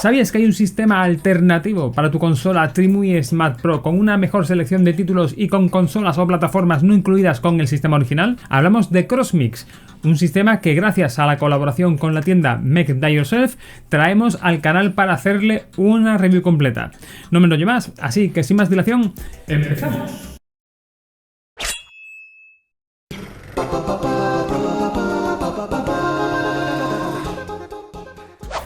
¿Sabías que hay un sistema alternativo para tu consola TriMui Smart Pro con una mejor selección de títulos y con consolas o plataformas no incluidas con el sistema original? Hablamos de CrossMix, un sistema que gracias a la colaboración con la tienda Make That Yourself traemos al canal para hacerle una review completa. No me enrollo más, así que sin más dilación, ¡empezamos!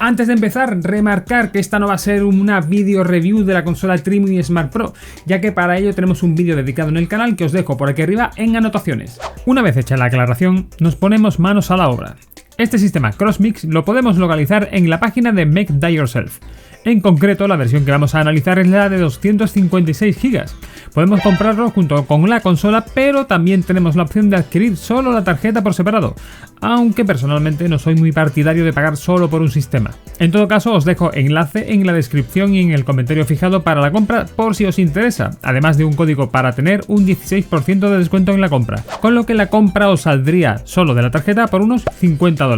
Antes de empezar, remarcar que esta no va a ser una video review de la consola TriMui Smart Pro, ya que para ello tenemos un vídeo dedicado en el canal que os dejo por aquí arriba en anotaciones. Una vez hecha la aclaración, nos ponemos manos a la obra. Este sistema CrossMix lo podemos localizar en la página de Make That Yourself. En concreto, la versión que vamos a analizar es la de 256 GB. Podemos comprarlo junto con la consola, pero también tenemos la opción de adquirir solo la tarjeta por separado, aunque personalmente no soy muy partidario de pagar solo por un sistema. En todo caso, os dejo enlace en la descripción y en el comentario fijado para la compra por si os interesa, además de un código para tener un 16% de descuento en la compra, con lo que la compra os saldría solo de la tarjeta por unos $50.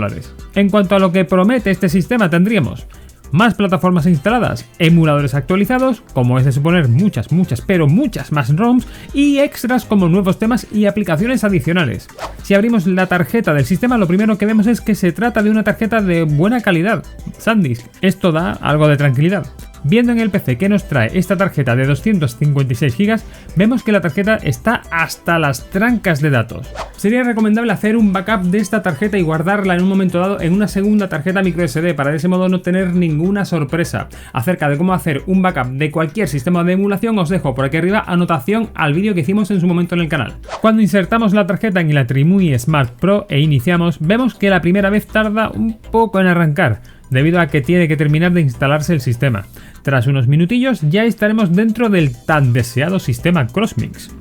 En cuanto a lo que promete este sistema, tendríamos más plataformas instaladas, emuladores actualizados, como es de suponer muchas más ROMs, y extras como nuevos temas y aplicaciones adicionales. Si abrimos la tarjeta del sistema, lo primero que vemos es que se trata de una tarjeta de buena calidad, SanDisk. Esto da algo de tranquilidad. Viendo en el PC que nos trae esta tarjeta de 256 GB, vemos que la tarjeta está hasta las trancas de datos. Sería recomendable hacer un backup de esta tarjeta y guardarla en un momento dado en una segunda tarjeta microSD para de ese modo no tener ninguna sorpresa. Acerca de cómo hacer un backup de cualquier sistema de emulación os dejo por aquí arriba anotación al vídeo que hicimos en su momento en el canal. Cuando insertamos la tarjeta en la TriMui Smart Pro e iniciamos, vemos que la primera vez tarda un poco en arrancar, debido a que tiene que terminar de instalarse el sistema. Tras unos minutillos ya estaremos dentro del tan deseado sistema CrossMix.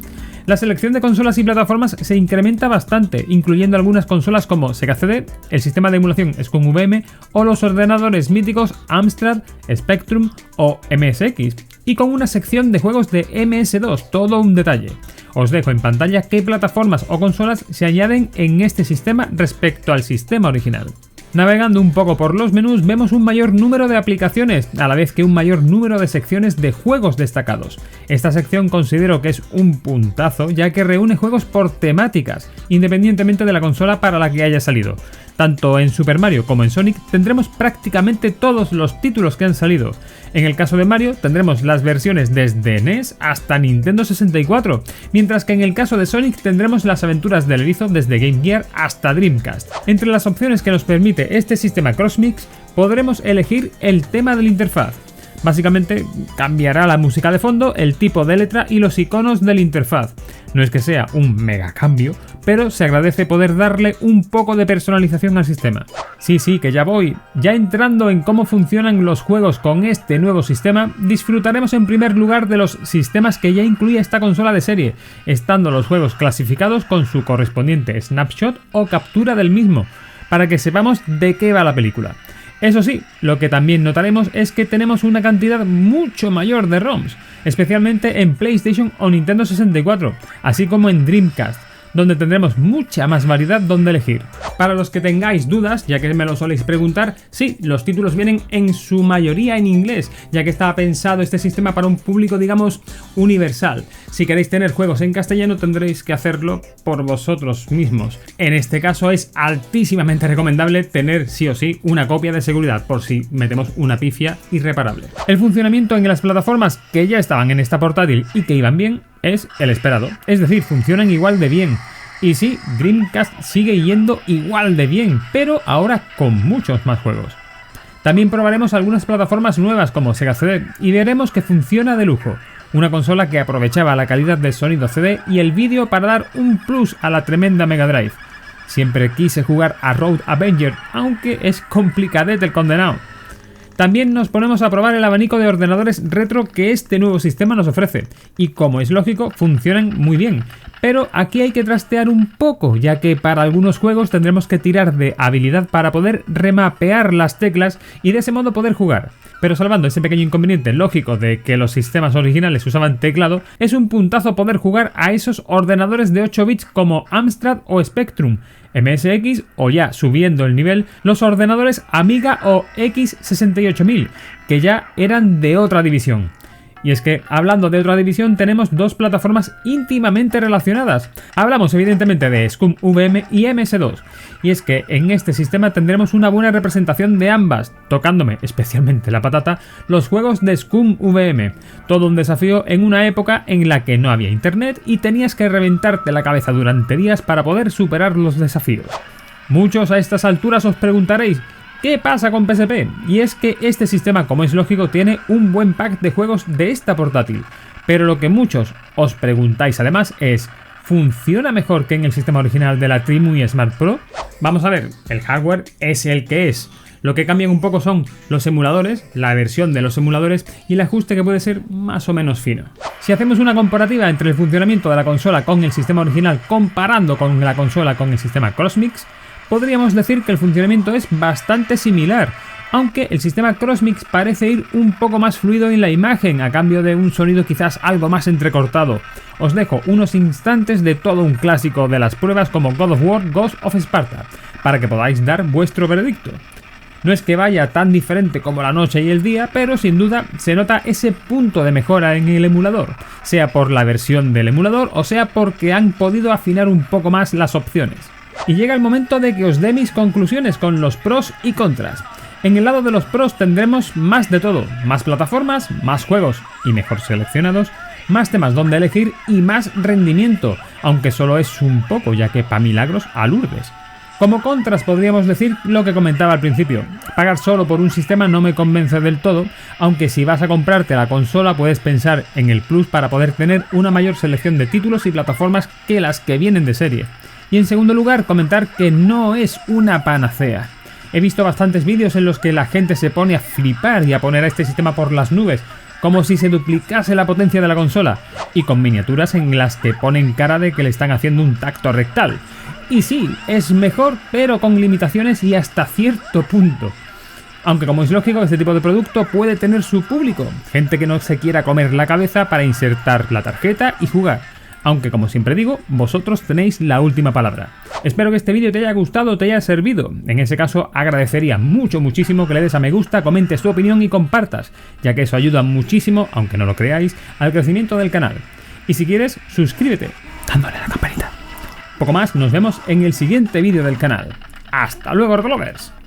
La selección de consolas y plataformas se incrementa bastante, incluyendo algunas consolas como Sega CD, el sistema de emulación SCUM VM o los ordenadores míticos Amstrad, Spectrum o MSX, y con una sección de juegos de MS2, todo un detalle. Os dejo en pantalla qué plataformas o consolas se añaden en este sistema respecto al sistema original. Navegando un poco por los menús vemos un mayor número de aplicaciones, a la vez que un mayor número de secciones de juegos destacados. Esta sección considero que es un puntazo, ya que reúne juegos por temáticas, independientemente de la consola para la que haya salido. Tanto en Super Mario como en Sonic tendremos prácticamente todos los títulos que han salido. En el caso de Mario tendremos las versiones desde NES hasta Nintendo 64, mientras que en el caso de Sonic tendremos las aventuras del erizo desde Game Gear hasta Dreamcast. Entre las opciones que nos permite este sistema CrossMix podremos elegir el tema de la interfaz. Básicamente cambiará la música de fondo, el tipo de letra y los iconos de la interfaz. No es que sea un mega cambio, pero se agradece poder darle un poco de personalización al sistema. Sí, que ya voy. Ya entrando en cómo funcionan los juegos con este nuevo sistema, disfrutaremos en primer lugar de los sistemas que ya incluye esta consola de serie, estando los juegos clasificados con su correspondiente snapshot o captura del mismo, para que sepamos de qué va la película. Eso sí, lo que también notaremos es que tenemos una cantidad mucho mayor de ROMs, especialmente en PlayStation o Nintendo 64, así como en Dreamcast, donde tendremos mucha más variedad donde elegir. Para los que tengáis dudas, ya que me lo soléis preguntar, sí, los títulos vienen en su mayoría en inglés, ya que estaba pensado este sistema para un público, digamos, universal. Si queréis tener juegos en castellano tendréis que hacerlo por vosotros mismos. En este caso es altísimamente recomendable tener sí o sí una copia de seguridad por si metemos una pifia irreparable. El funcionamiento en las plataformas que ya estaban en esta portátil y que iban bien es el esperado, es decir, funcionan igual de bien. Y sí, Dreamcast sigue yendo igual de bien, pero ahora con muchos más juegos. También probaremos algunas plataformas nuevas como Sega CD y veremos que funciona de lujo. Una consola que aprovechaba la calidad del sonido CD y el vídeo para dar un plus a la tremenda Mega Drive. Siempre quise jugar a Road Avenger, aunque es complicadete el condenado. También nos ponemos a probar el abanico de ordenadores retro que este nuevo sistema nos ofrece, y como es lógico, funcionan muy bien. Pero aquí hay que trastear un poco, ya que para algunos juegos tendremos que tirar de habilidad para poder remapear las teclas y de ese modo poder jugar. Pero salvando ese pequeño inconveniente lógico de que los sistemas originales usaban teclado, es un puntazo poder jugar a esos ordenadores de 8 bits como Amstrad o Spectrum, MSX o ya subiendo el nivel los ordenadores Amiga o X68000, que ya eran de otra división. Y es que, hablando de otra división, tenemos dos plataformas íntimamente relacionadas. Hablamos evidentemente de SCUMM VM y MS2. Y es que en este sistema tendremos una buena representación de ambas, tocándome especialmente la patata, los juegos de SCUMM VM. Todo un desafío en una época en la que no había internet y tenías que reventarte la cabeza durante días para poder superar los desafíos. Muchos a estas alturas os preguntaréis, ¿qué pasa con PSP? Y es que este sistema, como es lógico, tiene un buen pack de juegos de esta portátil. Pero lo que muchos os preguntáis además es, ¿funciona mejor que en el sistema original de la Trimuy Smart Pro? Vamos a ver, el hardware es el que es. Lo que cambian un poco son los emuladores, la versión de los emuladores y el ajuste que puede ser más o menos fino. Si hacemos una comparativa entre el funcionamiento de la consola con el sistema original comparando con la consola con el sistema CrossMix, podríamos decir que el funcionamiento es bastante similar, aunque el sistema CrossMix parece ir un poco más fluido en la imagen, a cambio de un sonido quizás algo más entrecortado. Os dejo unos instantes de todo un clásico de las pruebas como God of War, Ghost of Sparta, para que podáis dar vuestro veredicto. No es que vaya tan diferente como la noche y el día, pero sin duda se nota ese punto de mejora en el emulador, sea por la versión del emulador o sea porque han podido afinar un poco más las opciones. Y llega el momento de que os dé mis conclusiones con los pros y contras. En el lado de los pros tendremos más de todo, más plataformas, más juegos y mejor seleccionados, más temas donde elegir y más rendimiento, aunque solo es un poco, ya que pa' milagros a Lourdes. Como contras podríamos decir lo que comentaba al principio, pagar solo por un sistema no me convence del todo, aunque si vas a comprarte la consola puedes pensar en el plus para poder tener una mayor selección de títulos y plataformas que las que vienen de serie. Y en segundo lugar, comentar que no es una panacea. He visto bastantes vídeos en los que la gente se pone a flipar y a poner a este sistema por las nubes, como si se duplicase la potencia de la consola, y con miniaturas en las que ponen cara de que le están haciendo un tacto rectal. Y sí, es mejor, pero con limitaciones y hasta cierto punto. Aunque como es lógico, este tipo de producto puede tener su público, gente que no se quiera comer la cabeza para insertar la tarjeta y jugar. Aunque como siempre digo, vosotros tenéis la última palabra. Espero que este vídeo te haya gustado o te haya servido. En ese caso agradecería muchísimo que le des a me gusta, comentes tu opinión y compartas, ya que eso ayuda muchísimo, aunque no lo creáis, al crecimiento del canal. Y si quieres, suscríbete, dándole a la campanita. Poco más, nos vemos en el siguiente vídeo del canal. ¡Hasta luego, Rocklovers!